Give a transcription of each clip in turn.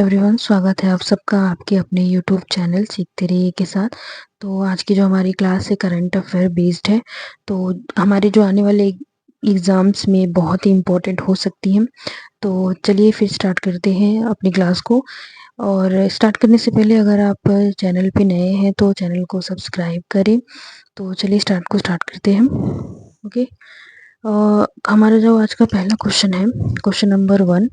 Everyone, स्वागत है आप सबका आपके अपने यूट्यूब चैनल सीखते रहिए के साथ। तो आज की जो हमारी क्लास है करंट अफेयर बेस्ड है। तो हमारे जो आने वाले एग्ज़ाम्स में बहुत ही इम्पोर्टेंट हो सकती हैं। तो चलिए फिर स्टार्ट करते हैं अपनी क्लास को। और स्टार्ट करने से पहले अगर आप चैनल पे नए हैं तो चैनल को सब्सक्राइब करें। तो चलिए स्टार्ट करते हैं। ओके। हमारा जो आज का पहला क्वेश्चन है, क्वेश्चन नंबर 1,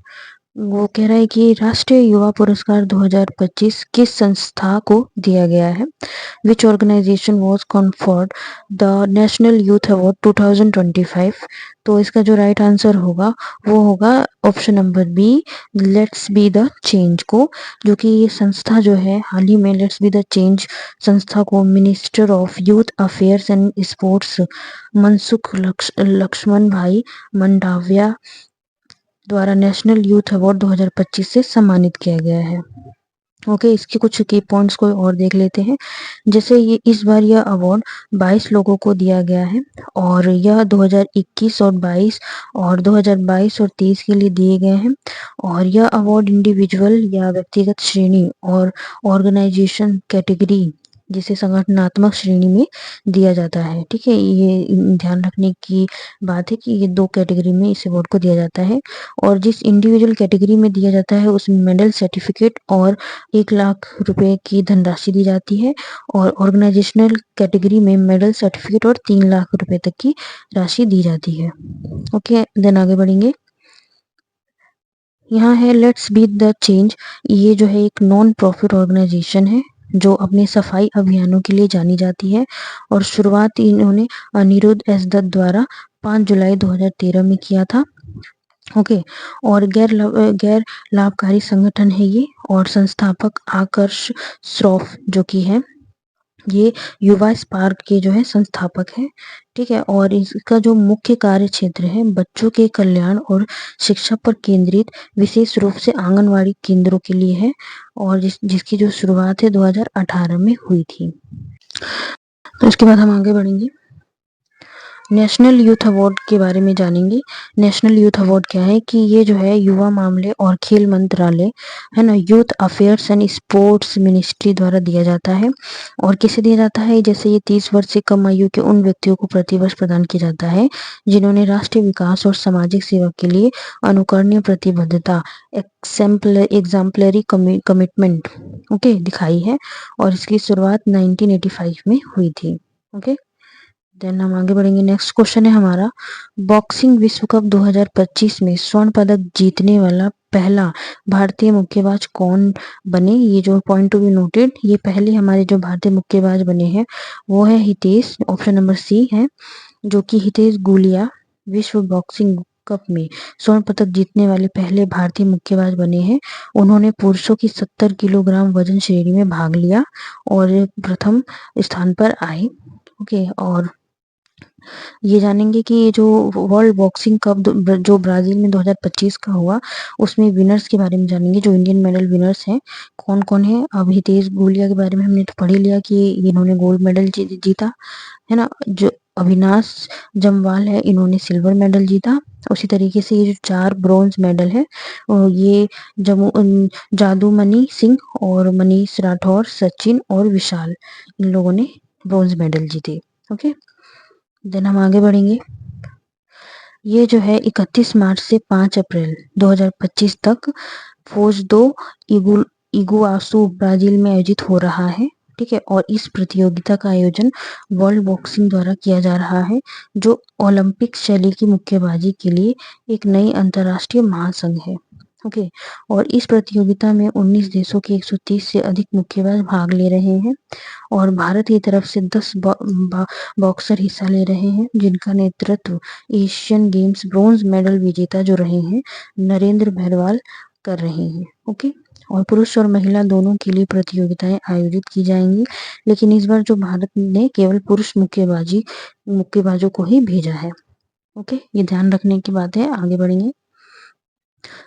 वो कह रहा है कि राष्ट्रीय युवा पुरस्कार 2025 किस संस्था को दिया गया है? Which organization was conferred the national youth award 2025? तो इसका जो राइट आंसर होगा वो होगा option number B, let's be the change को। जो कि ये संस्था जो है हाल ही में लेट्स बी द चेंज संस्था को minister of youth affairs and sports Mansukh Laxman bhai Mandaviya द्वारा नेशनल यूथ अवार्ड 2025 से सम्मानित किया गया है। ओके, इसके कुछ की पॉइंट्स को और देख लेते हैं। जैसे ये इस बार यह अवार्ड 22 लोगों को दिया गया है और यह 2021 और 22 और 2022 और 23 के लिए दिए गए हैं। और यह अवार्ड इंडिविजुअल या व्यक्तिगत श्रेणी और ऑर्गेनाइजेशन कैटेगरी जिसे संगठनात्मक श्रेणी में दिया जाता है। ठीक है, ये ध्यान रखने की बात है कि ये 2 कैटेगरी में इस अवार्ड को दिया जाता है। और जिस इंडिविजुअल कैटेगरी में दिया जाता है उसमें मेडल सर्टिफिकेट और 1 लाख रुपए की धनराशि दी जाती है। और ऑर्गेनाइजेशनल कैटेगरी में मेडल सर्टिफिकेट और 3 लाख रुपए तक की राशि दी जाती है। ओके, देन आगे बढ़ेंगे। यहाँ है लेट्स बी द चेंज। ये जो है एक नॉन प्रॉफिट ऑर्गेनाइजेशन है जो अपने सफाई अभियानों के लिए जानी जाती है। और शुरुआत इन्होंने अनिरुद्ध एस दत्त द्वारा 5 जुलाई 2013 में किया था। ओके। और गैर लाभकारी संगठन है ये। और संस्थापक आकर्ष श्रॉफ जो कि है ये युवा स्पार्क के जो है संस्थापक है। ठीक है, और इसका जो मुख्य कार्य क्षेत्र है बच्चों के कल्याण और शिक्षा पर केंद्रित विशेष रूप से आंगनवाड़ी केंद्रों के लिए है। और जिसकी जो शुरुआत है 2018 में हुई थी। तो उसके बाद हम आगे बढ़ेंगे, नेशनल यूथ अवार्ड के बारे में जानेंगे। नेशनल यूथ अवार्ड क्या है कि ये जो है युवा मामले और खेल मंत्रालय है ना, youth affairs and sports ministry द्वारा दिया जाता है। और किसे दिया जाता है? जैसे ये 30 वर्ष से कम आयु के उन व्यक्तियों को प्रतिवर्ष प्रदान किया जाता है जिन्होंने राष्ट्रीय विकास और सामाजिक सेवा के लिए अनुकरणीय प्रतिबद्धता एग्जाम्पलरी कमिटमेंट ओके दिखाई है। और इसकी शुरुआत 1985 में हुई थी। ओके, देन हम आगे बढ़ेंगे। नेक्स्ट क्वेश्चन है हमारा, बॉक्सिंग विश्व कप 2025 में स्वर्ण पदक जीतने वाला पहला भारतीय मुक्केबाज कौन बने? ये जो पॉइंट टू बी नोटेड, ये पहले हमारे जो भारतीय मुक्केबाज बने हैं वो है हितेश, ऑप्शन नंबर सी है, जो कि हितेश गुलिया विश्व बॉक्सिंग कप में स्वर्ण पदक जीतने वाले पहले भारतीय मुक्केबाज बने हैं। उन्होंने पुरुषों की 70 किलोग्राम वजन श्रेणी में भाग लिया और प्रथम स्थान पर आए। ओके, और ये जानेंगे कि ये जो वर्ल्ड बॉक्सिंग कप जो ब्राजील में 2025 का हुआ उसमें विनर्स के बारे में जानेंगे, जो इंडियन मेडल विनर्स हैं कौन कौन है। अब हितेश गुलिया के बारे में हमने तो पढ़ ही लिया कि इन्होंने गोल्ड मेडल जीता है ना। जो अविनाश जम्वाल है इन्होंने सिल्वर मेडल जीता। उसी तरीके से ये जो 4 ब्रॉन्ज मेडल है ये जादूमणि सिंह और मनीष राठौर, सचिन और विशाल, इन लोगों ने ब्रॉन्ज मेडल जीते। ओके, देन हम आगे बढ़ेंगे। ये जो है 31 मार्च से 5 अप्रैल 2025 तक फोज दो इगुआसू ब्राजील में आयोजित हो रहा है। ठीक है, और इस प्रतियोगिता का आयोजन वर्ल्ड बॉक्सिंग द्वारा किया जा रहा है जो ओलंपिक शैली की मुक्केबाजी के लिए एक नई अंतर्राष्ट्रीय महासंघ है। ओके, और इस प्रतियोगिता में 19 देशों के 130 से अधिक मुक्केबाज भाग ले रहे हैं। और भारत की तरफ से 10 बॉक्सर हिस्सा ले रहे हैं जिनका नेतृत्व एशियन गेम्स ब्रोंज मेडल विजेता जो रहे हैं नरेंद्र भरवाल कर रहे हैं। ओके, और पुरुष और महिला दोनों के लिए प्रतियोगिताएं आयोजित की जाएंगी, लेकिन इस बार जो भारत ने केवल पुरुष मुक्केबाजों को ही भेजा है। ओके, ये ध्यान रखने की बात है। आगे बढ़ेंगे।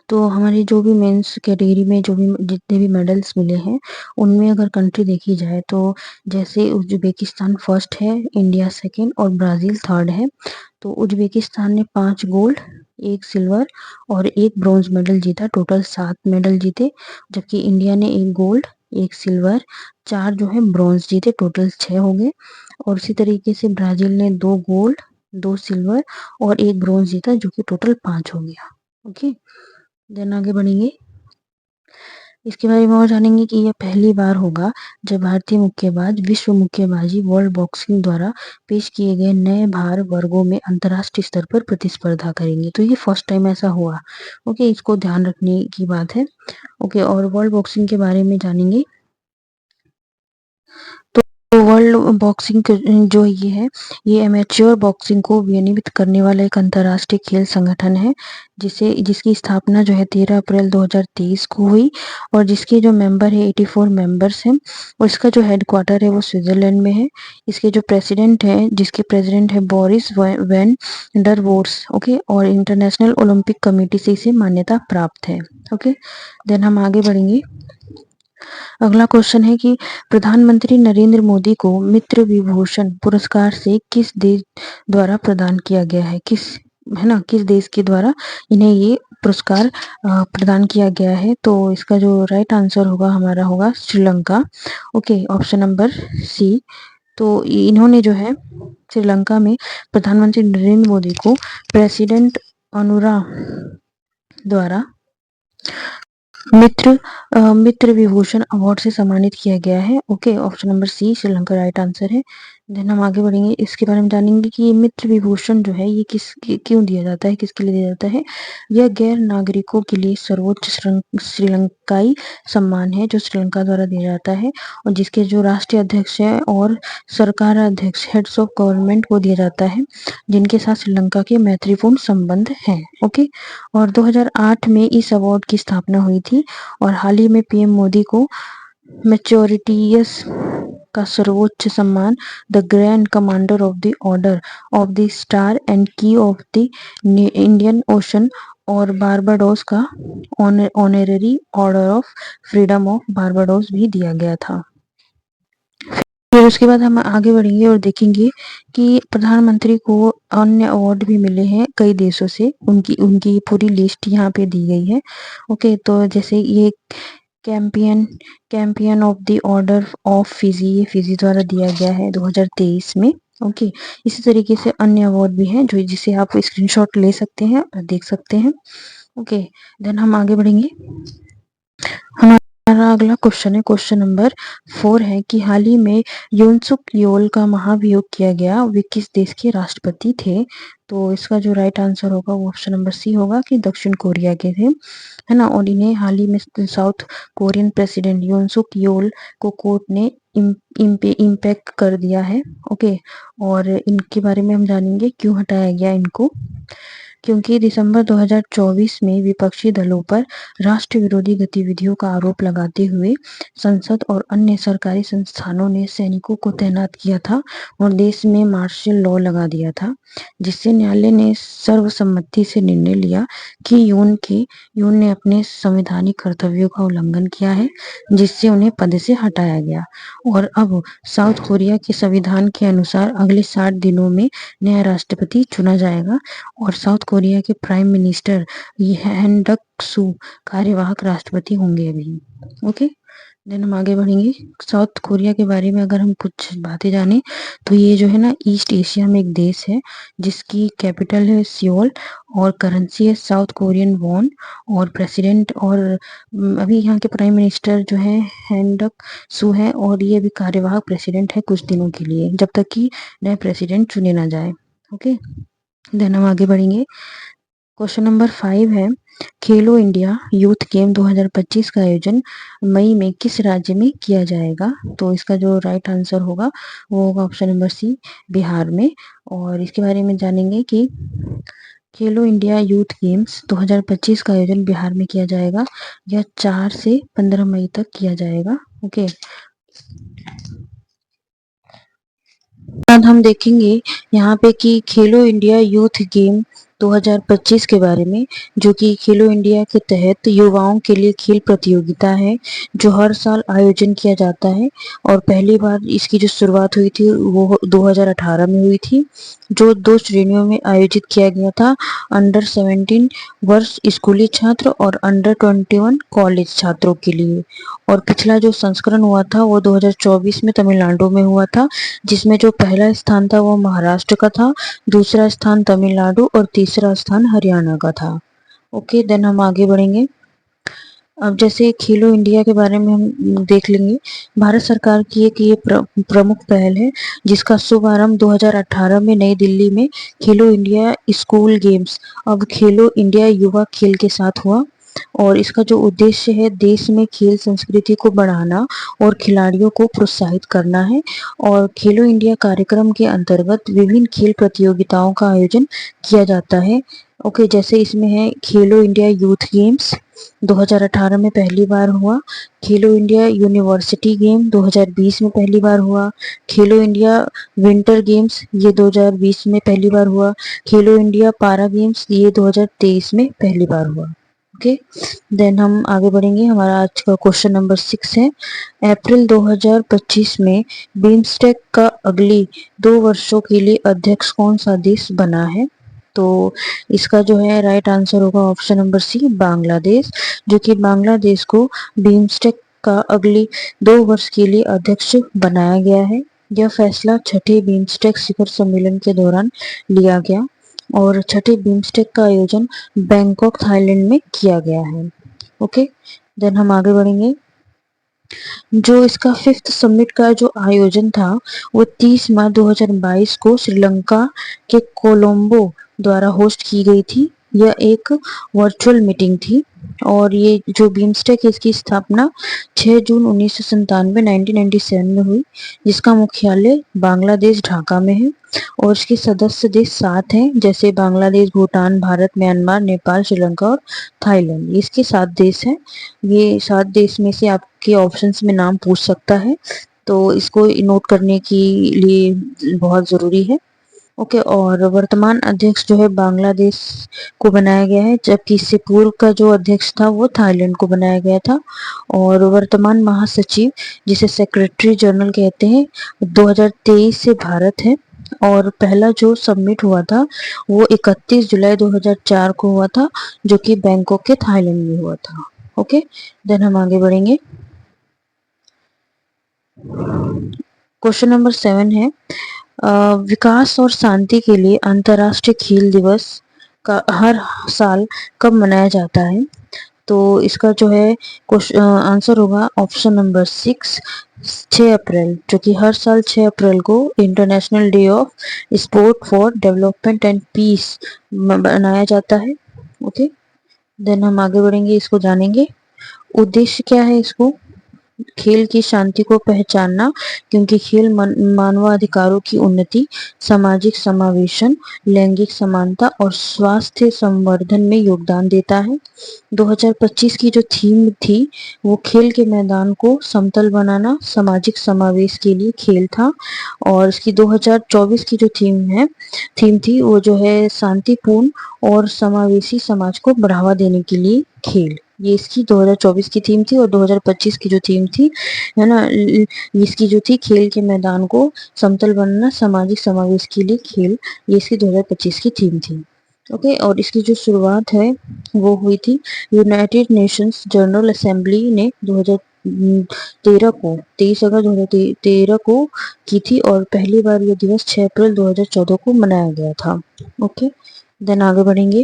तो हमारी जो भी मेंस कैटेगरी में जो भी जितने भी मेडल्स मिले हैं, उनमें अगर कंट्री देखी जाए तो जैसे उज़्बेकिस्तान फर्स्ट है, इंडिया सेकंड और ब्राज़ील थर्ड है। तो उज़्बेकिस्तान ने 5 गोल्ड, 1 सिल्वर और 1 ब्रॉन्ज़ मेडल जीता, टोटल 7 मेडल जीते। जबकि इंडिया ने 1 गोल्ड, 1 सिल्वर, 4 जो है ब्रॉन्ज़ जीते, टोटल 6 हो गए। और इसी तरीके से ब्राज़ील ने 2 गोल्ड, 2 सिल्वर और 1 ब्रॉन्ज़ जीता, जो कि टोटल 5 हो गया। ओके, देन आगे बढ़ेंगे। इसके बारे में और जानेंगे कि यह पहली बार होगा जब भारतीय मुक्केबाज विश्व मुक्केबाजी वर्ल्ड बॉक्सिंग द्वारा पेश किए गए नए भार वर्गों में अंतर्राष्ट्रीय स्तर पर प्रतिस्पर्धा करेंगे। तो ये फर्स्ट टाइम ऐसा हुआ। ओके, इसको ध्यान रखने की बात है। ओके, और वर्ल्ड बॉक्सिंग के बारे में जानेंगे। तो वर्ल्ड बॉक्सिंग जो ये है, ये एमेच्योर बॉक्सिंग को विनियमित करने वाला एक अंतर्राष्ट्रीय खेल संगठन है, जिसकी स्थापना जो है 13 अप्रैल 2023 को हुई और जिसके जो मेंबर है 84 मेंबर्स हैं और इसका जो हेडक्वार्टर है वो स्विट्जरलैंड में है। इसके जो प्रेसिडेंट है Boris van der Vorst. Okay, और इंटरनेशनल ओलंपिक कमेटी से इसे मान्यता प्राप्त है। ओके, देन हम आगे बढ़ेंगे। अगला क्वेश्चन है कि प्रधानमंत्री नरेंद्र मोदी को मित्र विभूषण पुरस्कार से किस देश द्वारा प्रदान किया गया है? किस देश के द्वारा इन्हें ये पुरस्कार प्रदान किया गया है? तो इसका जो राइट आंसर होगा हमारा होगा Sri Lanka. Okay, option number C. तो इन्होंने जो है श्रीलंका में प्रधानमंत्री नरेंद्र मोदी को प्रेसिडेंट अनुरा द्वारा मित्र विभूषण अवार्ड से सम्मानित किया गया है। Okay, option number C Sri Lanka right answer है। देन हम आगे बढ़ेंगे। इसके बारे में जानेंगे कि ये मित्र विभूषण जो है ये क्यों दिया जाता है, किसके लिए दिया जाता है। यह गैर नागरिकों के लिए सर्वोच्च श्रीलंकाई सम्मान है जो श्रीलंका द्वारा दिया जाता है और जिसके जो राष्ट्रीय अध्यक्ष है और सरकार अध्यक्ष हेड्स ऑफ गवर्नमेंट को दिया जाता है, जिनके साथ श्रीलंका के मैत्रीपूर्ण संबंध हैं। ओके, और 2008 में इस अवार्ड की स्थापना हुई थी और हाल ही में पीएम मोदी को मैच्योरिटीज का सर्वोच्च सम्मान the grand commander of the order of the star and की ऑफ द इंडियन ओशन और बारबाडोस का honorary order of freedom of Barbados भी दिया गया था। फिर उसके बाद हम आगे बढ़ेंगे और देखेंगे कि प्रधानमंत्री को अन्य अवार्ड भी मिले हैं कई देशों से। उनकी उनकी पूरी लिस्ट यहाँ पे दी गई है। ओके, तो जैसे ये companion of the order of Fiji, ये फिजी द्वारा दिया गया है 2023 में। ओके, इसी तरीके से अन्य अवार्ड भी हैं जो जिसे आप स्क्रीनशॉट ले सकते हैं और देख सकते हैं। ओके, देन हम आगे बढ़ेंगे। हमारा अगला क्वेश्चन है, क्वेश्चन नंबर 4 है कि हाल ही में यूनसुक योल का महाभियोग किया गया, वे किस देश के राष्ट्रपति थे? तो इसका जो राइट आंसर होगा वो ऑप्शन नंबर सी होगा कि दक्षिण कोरिया के थे, है ना। और इन्हें हाल ही में साउथ कोरियन प्रेसिडेंट यूनसुक योल को कोर्ट ने इम्पैक्ट कर दिया है। ओके, और इनके बारे में हम जानेंगे क्यों हटाया गया इनको। क्योंकि दिसंबर 2024 में विपक्षी दलों पर राष्ट्र विरोधी गतिविधियों का आरोप लगाते हुए संसद और अन्य सरकारी संस्थानों ने सैनिकों को तैनात किया था और देश में मार्शल लॉ लगा दिया था, जिससे न्यायालय ने सर्वसम्मति से निर्णय लिया कि यून ने अपने संवैधानिक कर्तव्यों का उल्लंघन किया है, जिससे उन्हें पद से हटाया गया। और अब साउथ कोरिया के संविधान के अनुसार अगले 60 दिनों में नया राष्ट्रपति चुना जाएगा और साउथ कोरिया के प्राइम मिनिस्टर हैन डक सू कार्यवाहक राष्ट्रपति होंगे अभी। ओके, देन हम आगे बढ़ेंगे। साउथ कोरिया के बारे में अगर हम कुछ बातें जाने तो ये जो है ना ईस्ट एशिया में एक देश है जिसकी कैपिटल है सियोल और करेंसी है साउथ कोरियन वॉन और प्रेसिडेंट और अभी यहाँ के प्राइम मिनिस्टर जो है हैंडक सू है और ये अभी कार्यवाहक प्रेसिडेंट है कुछ दिनों के लिए जब तक कि नए प्रेसिडेंट चुने ना जाए। ओके, देन हम आगे बढ़ेंगे। क्वेश्चन नंबर 5 है खेलो इंडिया यूथ गेम 2025 का आयोजन मई में किस राज्य में किया जाएगा? तो इसका जो राइट आंसर होगा वो होगा ऑप्शन नंबर सी बिहार में। और इसके बारे में जानेंगे कि खेलो इंडिया यूथ गेम्स 2025 का आयोजन बिहार में किया जाएगा। यह 4 से 15 मई तक किया जाएगा। ओके, बाद हम देखेंगे यहाँ पे कि खेलो इंडिया यूथ गेम 2025 के बारे में, जो कि खेलो इंडिया के तहत युवाओं के लिए खेल प्रतियोगिता है जो हर साल आयोजन किया जाता है। और पहली बार इसकी जो शुरुआत हुई थी वो 2018 में हुई थी, जो 2 श्रेणियों में आयोजित किया गया था, अंडर 17 वर्ष स्कूली छात्र और अंडर 21 कॉलेज छात्रों के लिए। और पिछला जो संस्करण हुआ था वो 2024 में तमिलनाडु में हुआ था, जिसमें जो पहला स्थान था वो महाराष्ट्र का था, दूसरा स्थान तमिलनाडु और तीसरा स्थान हरियाणा का था। ओके, देन हम आगे बढ़ेंगे। अब जैसे खेलो इंडिया के बारे में हम देख लेंगे। भारत सरकार की एक ये प्रमुख पहल है जिसका शुभारंभ 2018 में नई दिल्ली में खेलो इंडिया स्कूल गेम्स, अब खेलो इंडिया युवा खेल के साथ हुआ। और इसका जो उद्देश्य है देश में खेल संस्कृति को बढ़ाना और खिलाड़ियों को प्रोत्साहित करना है। और खेलो इंडिया कार्यक्रम के अंतर्गत विभिन्न खेल प्रतियोगिताओं का आयोजन किया जाता है। ओके, जैसे इसमें है खेलो इंडिया यूथ गेम्स 2018 में पहली बार हुआ, खेलो इंडिया यूनिवर्सिटी गेम 2020 में पहली बार हुआ, खेलो इंडिया विंटर गेम्स ये 2020 में पहली बार हुआ, खेलो इंडिया पारा गेम्स ये 2023 में पहली बार हुआ। ओके, देन हम आगे बढ़ेंगे। हमारा आज का क्वेश्चन नंबर 6 है, अप्रैल 2025 में बिम्स्टेक का अगली 2 वर्षों के लिए अध्यक्ष कौन सा देश बना है? तो इसका जो है राइट आंसर होगा ऑप्शन नंबर सी, बांग्लादेश, जो कि बांग्लादेश को बिम्स्टेक का अगली 2 वर्ष के लिए अध्यक्ष बनाया गया है। यह फैसला छठे बिम्स्टेक शिखर सम्मेलन के दौरान लिया गया और छठे बिम्स्टेक का आयोजन बैंकॉक थाईलैंड में किया गया है। ओके, देन हम आगे बढ़ेंगे। जो इसका 5th समिट का जो आयोजन था वो 30 मार्च 2022 को श्रीलंका के कोलंबो द्वारा होस्ट की गई थी। यह एक वर्चुअल मीटिंग थी और ये जो बिम्स्टेक है इसकी स्थापना 6 जून 1997 में हुई, जिसका मुख्यालय बांग्लादेश ढाका में है। और इसके सदस्य देश 7 हैं, जैसे बांग्लादेश, भूटान, भारत, म्यांमार, नेपाल, श्रीलंका और थाईलैंड। इसके 7 देश हैं। ये 7 देश में से आपके ऑप्शंस में नाम पूछ सकता है, तो इसको नोट करने के लिए बहुत ज़रूरी है। ओके, और वर्तमान अध्यक्ष जो है बांग्लादेश को बनाया गया है, जबकि इससे पूर्व का जो अध्यक्ष था वो थाईलैंड को बनाया गया था। और वर्तमान महासचिव जिसे सेक्रेटरी जनरल कहते हैं 2023 से भारत है। और पहला जो सबमिट हुआ था वो 31 जुलाई 2004 को हुआ था, जो कि बैंकॉक के थाईलैंड में हुआ था। ओके, देन हम आगे बढ़ेंगे। क्वेश्चन नंबर 7 है, विकास और शांति के लिए अंतर्राष्ट्रीय खेल दिवस का हर साल कब मनाया जाता है? तो इसका जो है आंसर होगा ऑप्शन नंबर 6 अप्रैल, जो कि हर साल 6 अप्रैल को international day of sport for development and peace मनाया जाता है। ओके, देन हम आगे बढ़ेंगे, इसको जानेंगे। उद्देश्य क्या है इसको? खेल की शांति को पहचानना, क्योंकि खेल मानवाधिकारों की उन्नति, सामाजिक समावेशन, लैंगिक समानता और स्वास्थ्य संवर्धन में योगदान देता है। 2025 की जो थीम थी वो खेल के मैदान को समतल बनाना, सामाजिक समावेश के लिए खेल था। और इसकी 2024 की जो थीम थी वो जो है शांतिपूर्ण और समावेशी समाज को बढ़ावा देने के लिए खेल। ये इसकी 2024 की थीम थी। और 2025 की जो थीम थी है ना, इसकी जो थी खेल के मैदान को समतल बनाना, सामाजिक समावेश के लिए खेल, ये इसकी 2025 की थीम थी। ओके, और इसकी जो शुरुआत है वो हुई थी यूनाइटेड नेशंस जनरल असेंबली ने 2013 को 23 अगस्त 2013 को की थी और पहली बार ये दिवस 6 अप्रैल 2014 को मनाया गया था। ओके, देन आगे बढ़ेंगे।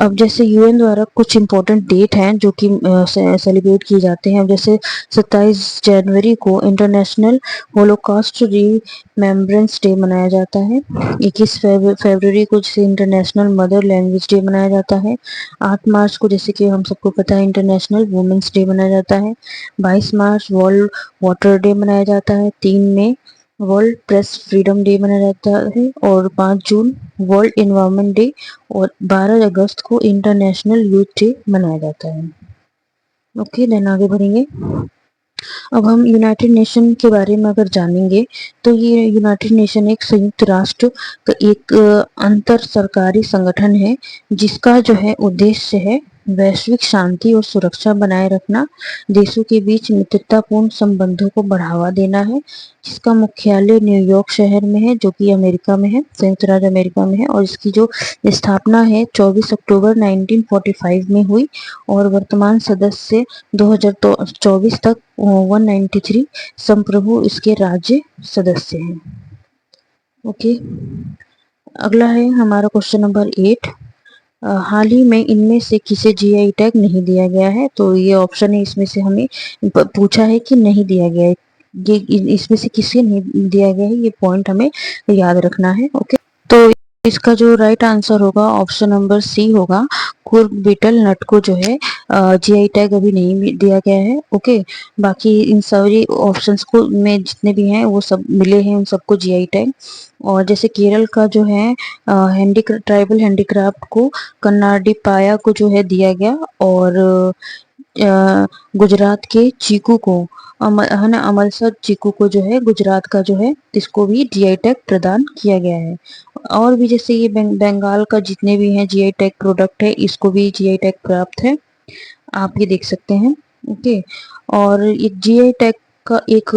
अब जैसे यूएन द्वारा कुछ इम्पोर्टेंट डेट हैं जो कि सेलिब्रेट किए जाते हैं। अब जैसे 27 जनवरी को इंटरनेशनल होलोकॉस्ट रिमेम्बरेंस डे मनाया जाता है। 21 फरवरी को जैसे इंटरनेशनल मदर लैंग्वेज डे मनाया जाता है। 8 मार्च को जैसे कि हम सबको पता है इंटरनेशनल वुमेंस डे मनाया जाता है। 22 मार्च वर्ल्ड वाटर डे मनाया जाता है। 3 मई वर्ल्ड प्रेस फ्रीडम डे मनाया जाता है और 5 जून वर्ल्ड एनवायरनमेंट डे और 12 अगस्त को इंटरनेशनल यूथ डे मनाया जाता है। ओके, देन आगे बढ़ेंगे। अब हम यूनाइटेड नेशन के बारे में अगर जानेंगे तो ये यूनाइटेड नेशन एक संयुक्त राष्ट्र का एक अंतर सरकारी संगठन है जिसका जो है उद्देश्य है वैश्विक शांति और सुरक्षा बनाए रखना, देशों के बीच मित्रतापूर्ण संबंधों को बढ़ावा देना है, जिसका मुख्यालय न्यूयॉर्क शहर में है जो कि अमेरिका में है, संयुक्त राज्य अमेरिका में है। और इसकी जो स्थापना है 24 अक्टूबर 1945 में हुई और वर्तमान सदस्य 2024 तक 193 संप्रभु इसके राज्य सदस्य हैं। ओके, अगला है हमारा क्वेश्चन नंबर 8। हाल ही में इनमें से किसे जीआई टैग नहीं दिया गया है? तो ये ऑप्शन है, इसमें से हमें पूछा है कि नहीं दिया गया है, ये इसमें से किसे नहीं दिया गया है, ये पॉइंट हमें याद रखना है। ओके, तो इसका जो राइट आंसर होगा ऑप्शन नंबर सी होगा। कुर्ग बीटल नट को जो है जीआई टैग अभी नहीं दिया गया है। ओके, बाकी इन सारी ऑप्शंस को में जितने भी हैं वो सब मिले हैं, उन सबको जीआई टैग। और जैसे केरल का जो है ट्राइबल हैंडीक्राफ्ट को कन्नाडी पाया को जो है दिया गया, और गुजरात के चीकू को है ना, अमलसर चीकू को जो है गुजरात का जो है इसको भी जीआई टैग प्रदान किया गया है। और भी जैसे ये बंगाल का जितने भी हैं जीआई टैग प्रोडक्ट है इसको भी जीआई टैग प्राप्त है, आप ये देख सकते हैं। ओके, और एक जीआई टैग का एक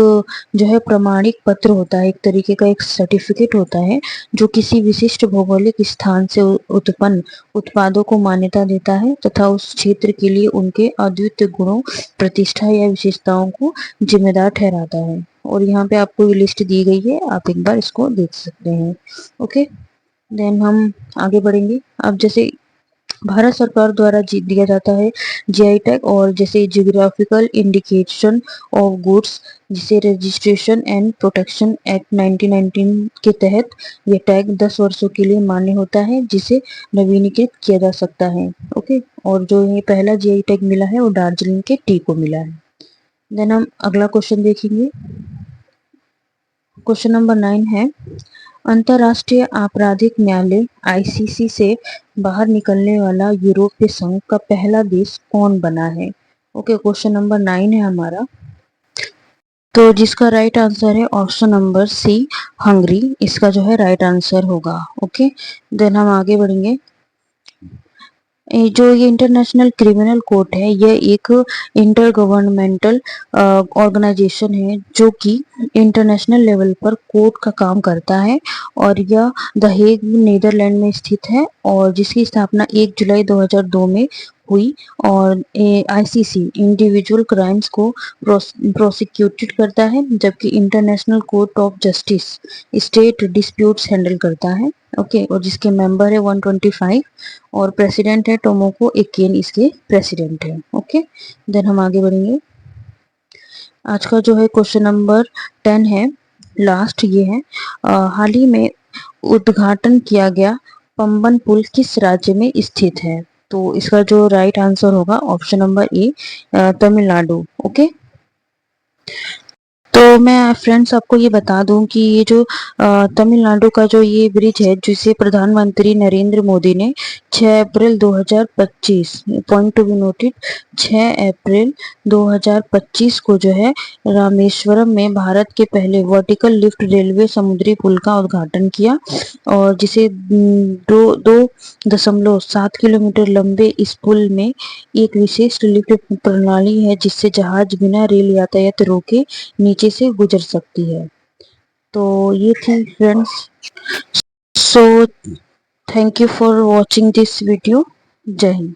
जो है प्रमाणिक पत्र होता है, एक तरीके का एक सर्टिफिकेट होता है जो किसी विशिष्ट भौगोलिक स्थान से उत्पन्न उत्पादों को मान्यता देता है तथा उस क्षेत्र के लिए उनके अद्वितीय गुणों, प्रतिष्ठा या विशेषताओं को जिम्मेदार ठहराता है। और यहाँ पे आपको ये लिस्ट दी गई है, आप एक बार इसको देख सकते हैं। ओके, देन हम आगे बढ़ेंगे। अब जैसे भारत सरकार द्वारा दिया जाता है जीआई टैग, और जैसे जियोग्राफिकल इंडिकेशन ऑफ गुड्स जिसे रजिस्ट्रेशन एंड प्रोटेक्शन एक्ट 1919 के तहत यह टैग 10 वर्षों के लिए मान्य होता है, जिसे नवीनीकृत किया जा सकता है। ओके, और जो ये पहला जीआई टैग मिला है वो दार्जिलिंग के टी को मिला है। देन हम अगला क्वेश्चन देखेंगे। क्वेश्चन नंबर 9 है, अंतर्राष्ट्रीय आपराधिक न्यायालय आईसीसी से बाहर निकलने वाला यूरोपीय संघ का पहला देश कौन बना है? ओके, क्वेश्चन नंबर 9 है हमारा, तो जिसका राइट आंसर है ऑप्शन नंबर सी, हंगरी, इसका जो है राइट आंसर होगा। ओके, देन हम आगे बढ़ेंगे। जो ये इंटरनेशनल क्रिमिनल कोर्ट है यह एक इंटर गवर्नमेंटल ऑर्गेनाइजेशन है जो कि इंटरनेशनल लेवल पर कोर्ट का काम करता है, और यह द हेग नीदरलैंड में स्थित है, और जिसकी स्थापना 1 जुलाई 2002 में हुई। और आईसीसी इंडिविजुअल क्राइम्स को प्रोसिक्यूटेड करता है, जबकि international court of justice state disputes handle करता है। ओके, और जिसके मेंबर है 125, और प्रेसिडेंट है टोमोको एकेन, इसके प्रेसिडेंट है। ओके, देन हम आगे बढ़ेंगे। आज का जो है क्वेश्चन नंबर 10 है, लास्ट ये है, हाल ही में उद्घाटन किया गया पंबन पुल किस राज्य में स्थित है? तो इसका जो राइट आंसर होगा option number A, Tamil Nadu. Okay, तो मैं फ्रेंड्स आपको ये बता दूं कि ये जो तमिलनाडु का जो ये ब्रिज है जिसे प्रधानमंत्री नरेंद्र मोदी ने 6 अप्रैल 2025, पॉइंट टू बी नोटेड, 6 अप्रैल 2025 को जो है रामेश्वरम में भारत के पहले वर्टिकल लिफ्ट रेलवे समुद्री पुल का उद्घाटन किया, और जिसे 2.7 किलोमीटर लंबे इस पुल में एक विशेष लिफ्ट प्रणाली है जिससे जहाज बिना रेल यातायात रोके नीचे से गुजर सकती है। तो ये थी friends, so thank you for watching this video. जय हिंद।